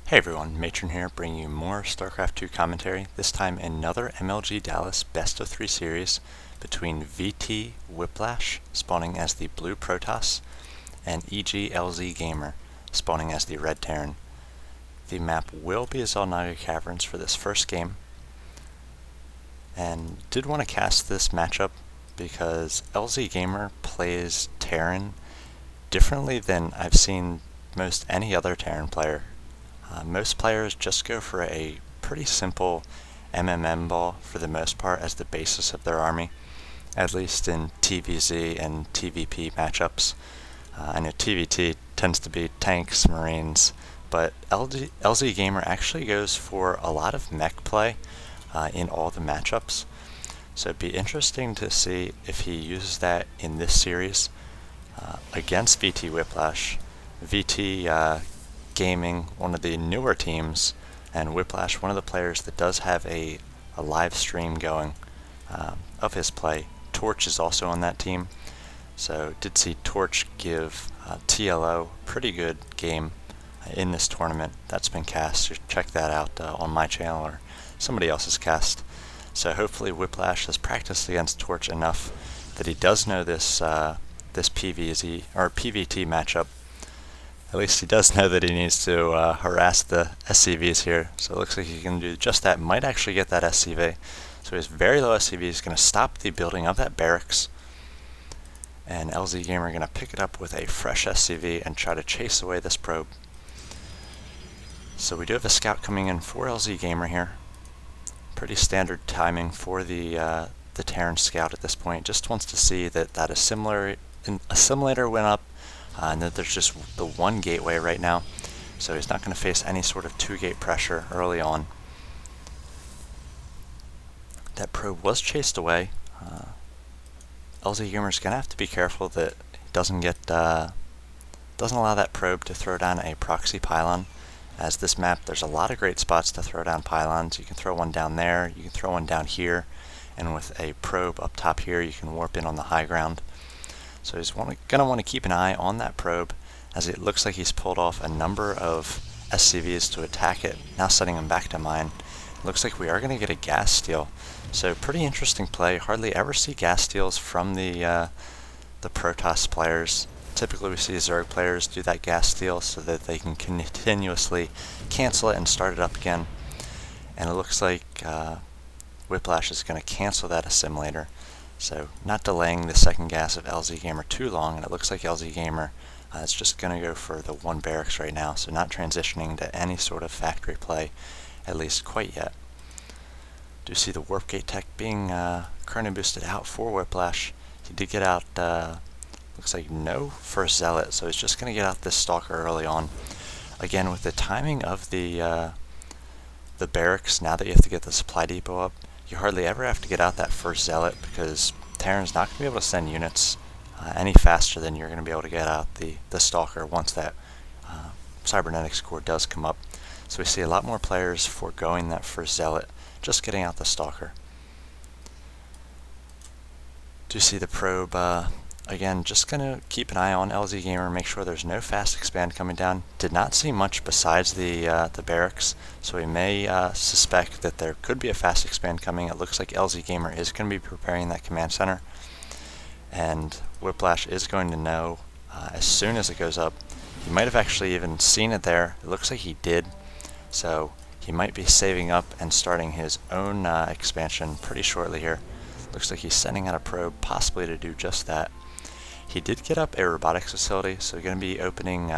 Hey everyone, Matron here, bringing you more StarCraft 2 commentary, this time another MLG Dallas best of 3 series between VTWhiplash, spawning as the blue Protoss, and EGLzGaMeR, spawning as the red Terran. The map will be Xel'naga Caverns for this first game, and did want to cast this matchup because EGLzGaMeR plays Terran differently than I've seen most any other Terran player. Most players just go for a pretty simple MMM ball for the most part as the basis of their army, at least in TVZ and TVP matchups. I know TVT tends to be tanks, marines, but EGLzGaMeR actually goes for a lot of mech play in all the matchups. So it'd be interesting to see if he uses that in this series against VTWhiplash. VT Gaming, one of the newer teams, and Whiplash, one of the players that does have a live stream going of his play. Torch is also on that team, so did see Torch give TLO pretty good game in this tournament. That's been cast. You check that out on my channel or somebody else's cast. So hopefully Whiplash has practiced against Torch enough that he does know this this PVZ or PVT matchup. At least he does know that he needs to harass the SCVs here, so it looks like he can do just that. Might actually get that SCV. So he has very low SCV. He's going to stop the building of that barracks, and EGLzGaMeR going to pick it up with a fresh SCV and try to chase away this probe. So we do have a scout coming in for EGLzGaMeR here. Pretty standard timing for the Terran scout at this point. Just wants to see that assimilator went up. And that there's just the one gateway right now, so he's not going to face any sort of two-gate pressure early on. That probe was chased away. EGLzGaMER is going to have to be careful that he doesn't allow that probe to throw down a proxy pylon. As this map, there's a lot of great spots to throw down pylons. You can throw one down there, you can throw one down here, and with a probe up top here, you can warp in on the high ground. So he's going to want to keep an eye on that probe, as it looks like he's pulled off a number of SCVs to attack it, now setting him back to mine. Looks like we are going to get a gas steal. So pretty interesting play. Hardly ever see gas steals from the Protoss players. Typically we see Zerg players do that gas steal so that they can continuously cancel it and start it up again. And it looks like Whiplash is going to cancel that assimilator. So not delaying the second gas of EGLzGaMeR too long, and it looks like EGLzGaMeR is just going to go for the one barracks right now, so not transitioning to any sort of factory play, at least quite yet. Do see the warp gate tech being chrono boosted out for Whiplash. He did get out, looks like no first zealot, so he's just going to get out this stalker early on. Again, with the timing of the barracks, now that you have to get the supply depot up, you hardly ever have to get out that first zealot because Terran's not going to be able to send units any faster than you're going to be able to get out the stalker once that cybernetics core does come up. So we see a lot more players foregoing that first zealot, just getting out the stalker. Do see the probe, again, just going to keep an eye on EGLzGaMeR, make sure there's no fast expand coming down. Did not see much besides the barracks, so we may suspect that there could be a fast expand coming. It looks like EGLzGaMeR is going to be preparing that command center, and Whiplash is going to know as soon as it goes up. He might have actually even seen it there. It looks like he did, so he might be saving up and starting his own expansion pretty shortly here. Looks like he's sending out a probe, possibly to do just that. He did get up a robotics facility, so going to be opening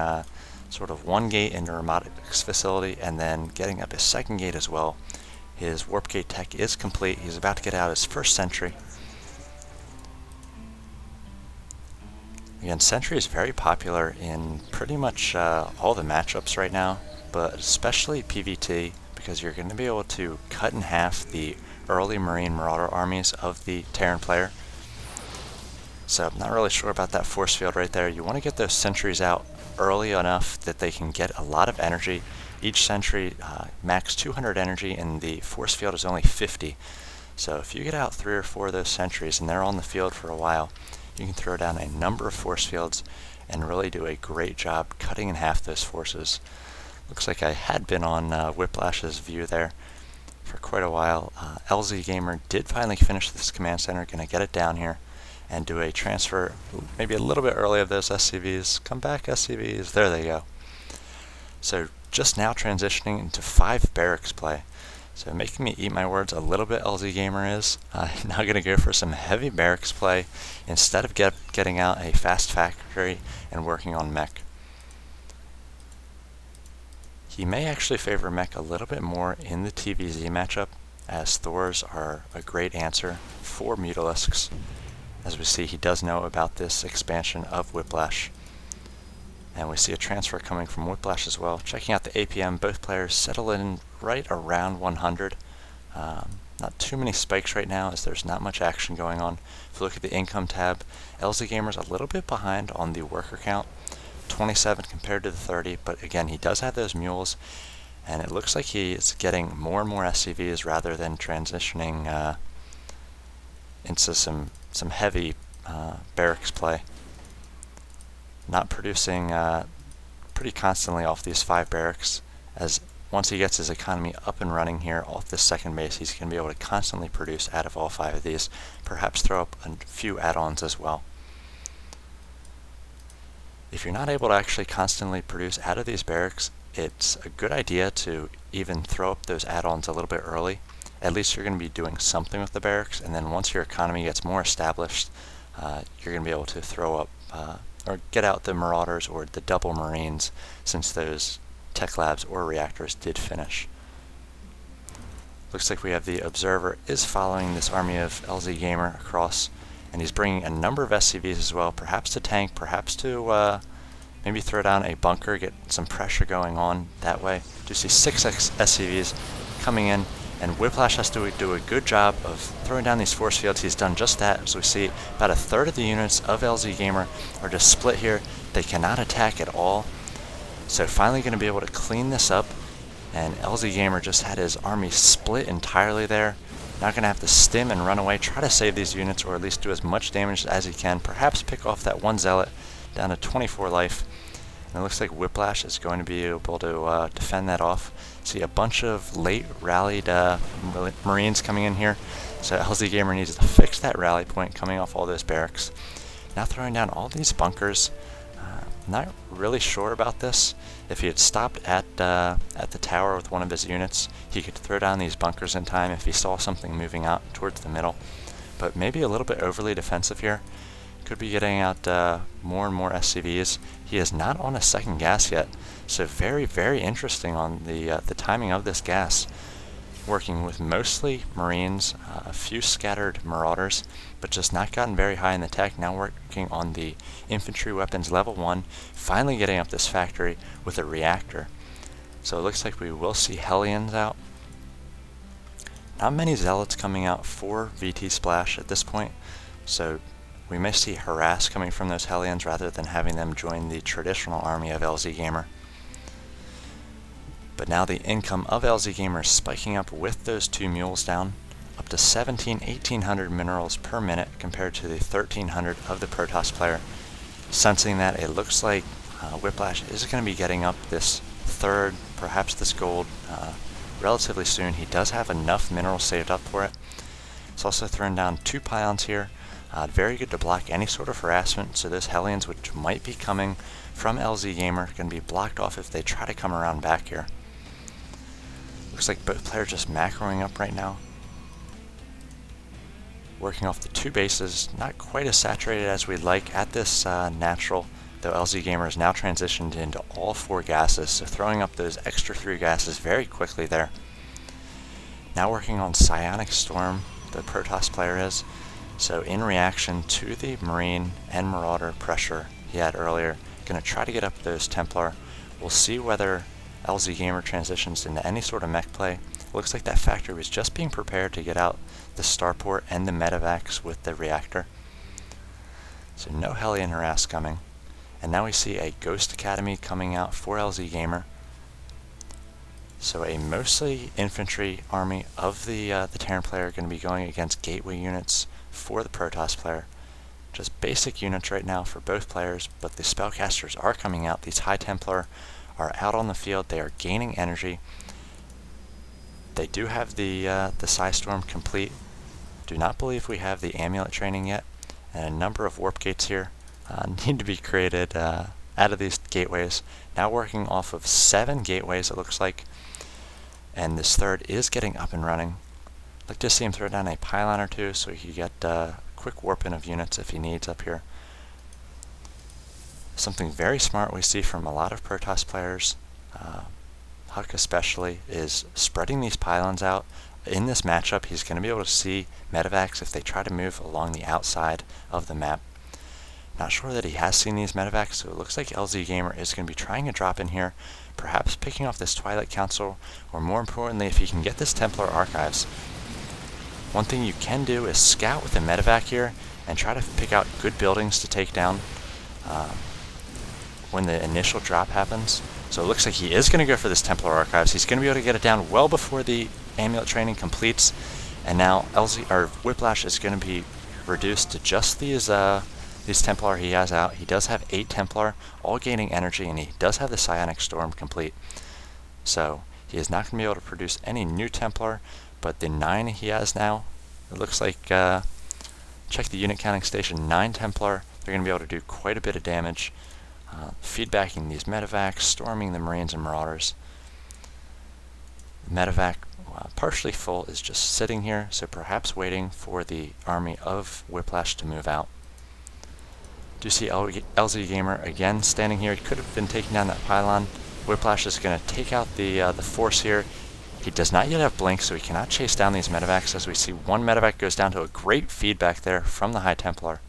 sort of one gate in the robotics facility and then getting up his second gate as well. His warp gate tech is complete. He's about to get out his first sentry. Again, sentry is very popular in pretty much all the matchups right now, but especially PVT, because you're going to be able to cut in half the early Marine Marauder armies of the Terran player. So I'm not really sure about that force field right there. You want to get those sentries out early enough that they can get a lot of energy. Each sentry max 200 energy, and the force field is only 50. So if you get out 3 or 4 of those sentries and they're on the field for a while, you can throw down a number of force fields and really do a great job cutting in half those forces. Looks like I had been on Whiplash's view there for quite a while. EGLzGaMeR did finally finish this command center. Going to get it down here and do a transfer, maybe a little bit early of those SCVs. Come back, SCVs. There they go. So just now transitioning into 5 barracks play. So making me eat my words a little bit, EGLzGaMeR is. Now going to go for some heavy barracks play instead of getting out a fast factory and working on mech. He may actually favor mech a little bit more in the TVZ matchup, as Thors are a great answer for Mutalisks. As we see, he does know about this expansion of Whiplash. And we see a transfer coming from Whiplash as well. Checking out the APM, both players settle in right around 100. Not too many spikes right now, as there's not much action going on. If you look at the income tab, EGLzGaMER's a little bit behind on the worker count. 27 compared to the 30, but again, he does have those mules, and it looks like he is getting more and more SCVs rather than transitioning into some heavy barracks play. Not producing pretty constantly off these 5 barracks, as once he gets his economy up and running here off this second base, he's going to be able to constantly produce out of all 5 of these, perhaps throw up a few add-ons as well. If you're not able to actually constantly produce out of these barracks, it's a good idea to even throw up those add-ons a little bit early. At least you're going to be doing something with the barracks, and then once your economy gets more established, you're going to be able to throw up or get out the Marauders or the double Marines, since those tech labs or reactors did finish. Looks like we have the Observer is following this army of EGLzGaMeR across, and he's bringing a number of SCVs as well, perhaps to tank, perhaps to maybe throw down a bunker, get some pressure going on that way. Do see 6 SCVs coming in, and Whiplash has to do a good job of throwing down these force fields. He's done just that, as we see about a third of the units of EGLzGaMeR are just split here. They cannot attack at all. So finally going to be able to clean this up, and EGLzGaMeR just had his army split entirely there. Now going to have to stim and run away, try to save these units, or at least do as much damage as he can. Perhaps pick off that one Zealot down to 24 life. And it looks like Whiplash is going to be able to defend that off. See a bunch of late rallied Marines coming in here. So EGLzGaMeR needs to fix that rally point coming off all those barracks. Now throwing down all these bunkers. Not really sure about this. If he had stopped at the tower with one of his units, he could throw down these bunkers in time if he saw something moving out towards the middle. But maybe a little bit overly defensive here. Could be getting out more and more SCVs. He is not on a second gas yet, so very, very interesting on the timing of this gas. Working with mostly Marines, a few scattered Marauders, but just not gotten very high in the tech. Now working on the infantry weapons level 1, finally getting up this factory with a reactor. So it looks like we will see Hellions out. Not many Zealots coming out for VT Splash at this point, so we may see harass coming from those Hellions rather than having them join the traditional army of EGLzGaMeR. But now the income of EGLzGaMeR is spiking up with those 2 mules down, up to 1800 minerals per minute compared to the 1300 of the Protoss player. Sensing that, it looks like Whiplash is going to be getting up this third, perhaps this gold, relatively soon. He does have enough minerals saved up for it. It's also thrown down 2 pylons here. Very good to block any sort of harassment, so those Hellions, which might be coming from EGLzGaMeR, can be blocked off if they try to come around back here. Looks like both players just macroing up right now. Working off the 2 bases, not quite as saturated as we'd like at this natural, though EGLzGaMeR has now transitioned into all 4 gases, so throwing up those extra 3 gases very quickly there. Now working on Psionic Storm, the Protoss player is, so in reaction to the Marine and Marauder pressure he had earlier, going to try to get up those Templar. We'll see whether EGLzGaMeR transitions into any sort of mech play. Looks like that factory was just being prepared to get out the starport and the medevacs with the reactor. So no Hellion harass coming. And now we see a Ghost Academy coming out for EGLzGaMeR. So a mostly infantry army of the Terran player going to be going against gateway units for the Protoss player. Just basic units right now for both players, but the spellcasters are coming out. These High Templar are out on the field. They are gaining energy. They do have the Psy Storm complete. Do not believe we have the amulet training yet, and a number of warp gates here need to be created out of these gateways. Now working off of 7 gateways, it looks like, and this third is getting up and running. I'd like to see him throw down a pylon or two so he can get a quick warp in of units if he needs up here. Something very smart we see from a lot of Protoss players, Huck especially, is spreading these pylons out. In this matchup, he's going to be able to see medevacs if they try to move along the outside of the map. Not sure that he has seen these medevacs, so it looks like EGLzGaMeR is going to be trying a drop in here, perhaps picking off this Twilight Council, or more importantly, if he can get this Templar Archives. One thing you can do is scout with a medevac here and try to pick out good buildings to take down when the initial drop happens. So it looks like he is going to go for this Templar Archives. He's going to be able to get it down well before the amulet training completes, and now Whiplash is going to be reduced to just these Templar he has out. He does have 8 Templar, all gaining energy, and he does have the Psionic Storm complete. So he is not going to be able to produce any new Templar, but the 9 he has now, it looks like, check the unit counting station, 9 Templar. They're going to be able to do quite a bit of damage, feedbacking these medevacs, storming the Marines and Marauders. Medevac, partially full, is just sitting here, so perhaps waiting for the army of Whiplash to move out. Do see EGLzGaMeR again standing here. He could have been taking down that pylon. Whiplash is going to take out the force here. He does not yet have blink, so he cannot chase down these medevacs, as we see one medevac goes down to a great feedback there from the High Templar.